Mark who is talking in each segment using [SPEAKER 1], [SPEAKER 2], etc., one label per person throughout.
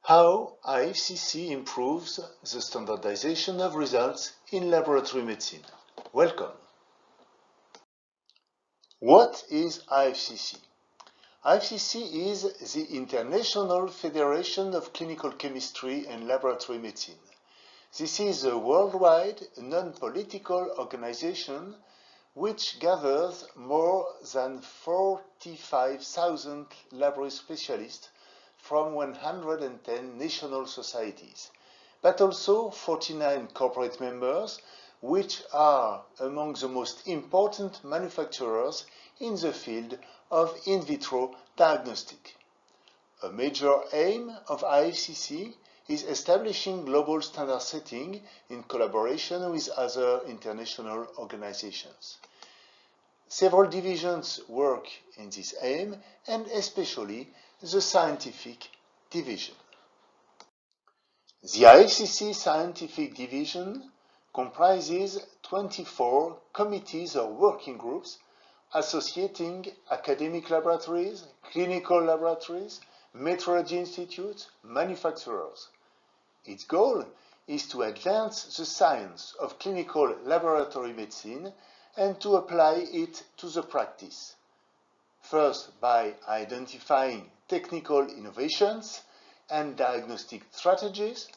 [SPEAKER 1] How IFCC improves the standardization of results in laboratory medicine. Welcome. What is IFCC? IFCC is the International Federation of Clinical Chemistry and Laboratory Medicine. This is a worldwide, non-political organization which gathers more than 45,000 laboratory specialists from 110 national societies, but also 49 corporate members, which are among the most important manufacturers in the field of in vitro diagnostic. A major aim of IFCC is establishing global standard setting in collaboration with other international organizations. Several divisions work in this aim, and especially the scientific division. The IFCC scientific division comprises 24 committees or working groups associating academic laboratories, clinical laboratories, metrology institutes, manufacturers. Its goal is to advance the science of clinical laboratory medicine and to apply it to the practice. First, by identifying technical innovations and diagnostic strategies.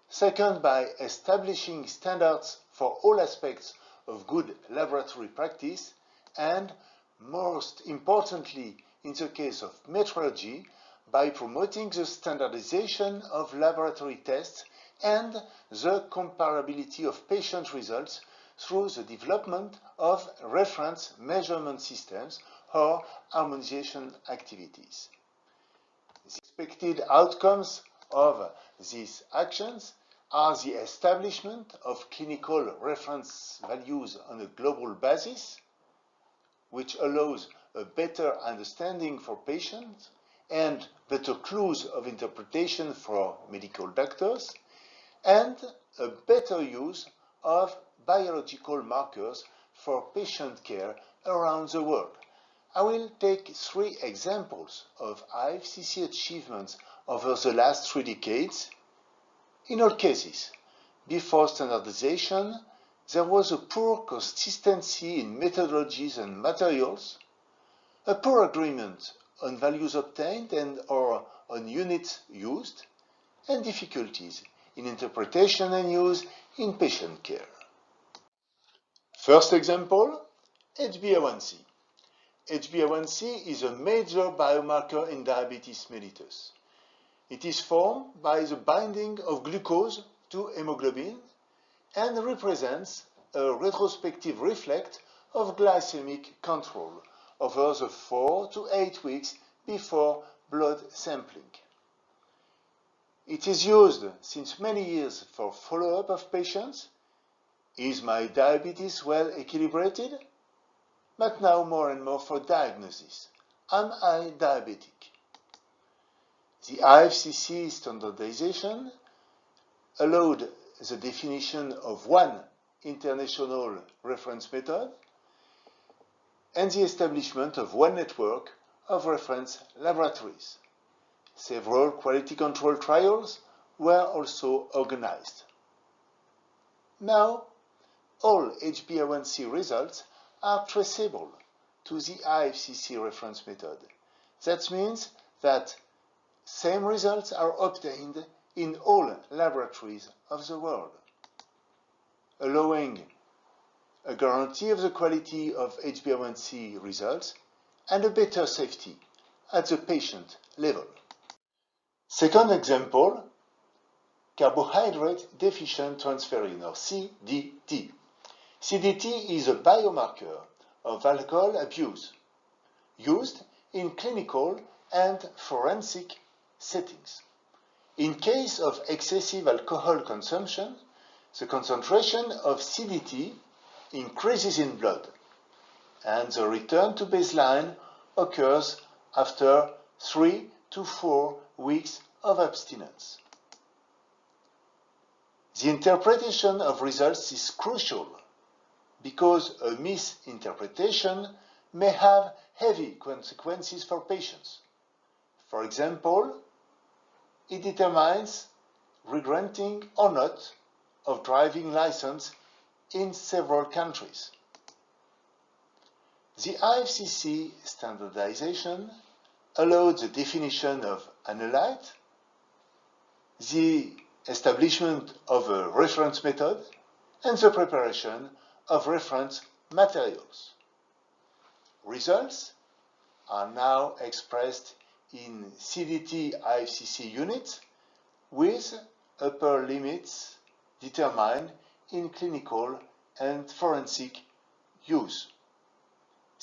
[SPEAKER 1] Second, by establishing standards for all aspects of good laboratory practice. And most importantly, in the case of metrology, by promoting the standardization of laboratory tests and the comparability of patient results through the development of reference measurement systems or harmonization activities. The expected outcomes of these actions are the establishment of clinical reference values on a global basis, which allows a better understanding for patients and better clues of interpretation for medical doctors, and a better use of biological markers for patient care around the world. I will take 3 examples of IFCC achievements over the last 3 decades. In all cases, before standardization, there was a poor consistency in methodologies and materials, a poor agreement on values obtained and/or on units used, and difficulties in interpretation and use in patient care. First example, HbA1c. HbA1c is a major biomarker in diabetes mellitus. It is formed by the binding of glucose to hemoglobin and represents a retrospective reflex of glycemic control over the 4 to 8 weeks before blood sampling. It is used since many years for follow-up of patients. Is my diabetes well equilibrated? But now more and more for diagnosis. Am I diabetic? The IFCC standardization allowed the definition of one international reference method and the establishment of one network of reference laboratories. Several quality control trials were also organized. Now, all HbA1c results are traceable to the IFCC reference method. That means that same results are obtained in all laboratories of the world, allowing a guarantee of the quality of HbA1c results and a better safety at the patient level. Second example, carbohydrate deficient transferrin, or CDT. CDT is a biomarker of alcohol abuse used in clinical and forensic settings. In case of excessive alcohol consumption, the concentration of CDT increases in blood, and the return to baseline occurs after 3 to 4 weeks of abstinence. The interpretation of results is crucial because a misinterpretation may have heavy consequences for patients. For example, it determines regranting or not of driving license in several countries. The IFCC standardization allowed the definition of analyte, the establishment of a reference method, and the preparation of reference materials. Results are now expressed in CDT IFCC units with upper limits determined in clinical and forensic use.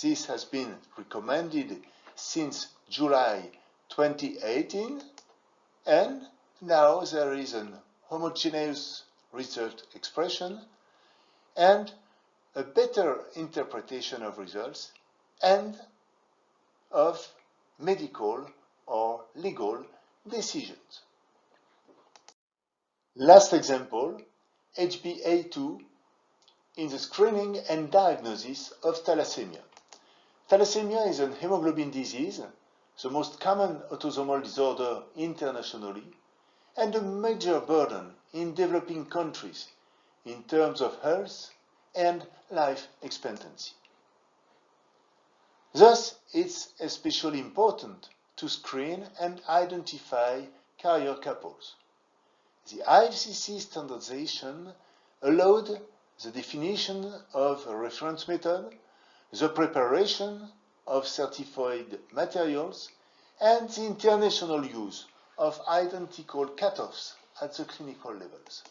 [SPEAKER 1] This has been recommended since July 2018, and now there is an homogeneous result expression and a better interpretation of results and of medical or legal decisions. Last example, HbA2 in the screening and diagnosis of thalassemia. Thalassemia is a hemoglobin disease, the most common autosomal disorder internationally, and a major burden in developing countries in terms of health and life expectancy. Thus, it's especially important to screen and identify carrier couples. The IFCC standardization allowed the definition of a reference method, the preparation of certified materials, and the international use of identical cutoffs at the clinical levels.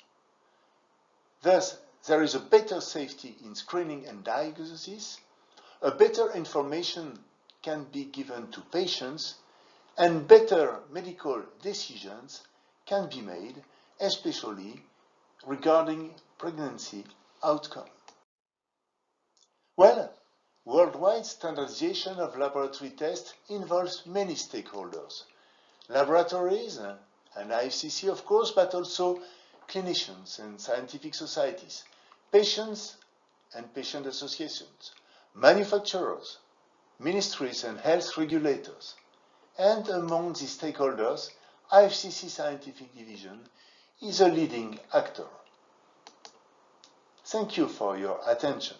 [SPEAKER 1] Thus, there is a better safety in screening and diagnosis, a better information can be given to patients, and better medical decisions can be made, especially regarding pregnancy outcome. Well, worldwide standardization of laboratory tests involves many stakeholders. Laboratories and IFCC, of course, but also clinicians and scientific societies, patients and patient associations, manufacturers, ministries and health regulators. And among these stakeholders, IFCC Scientific Division is a leading actor. Thank you for your attention.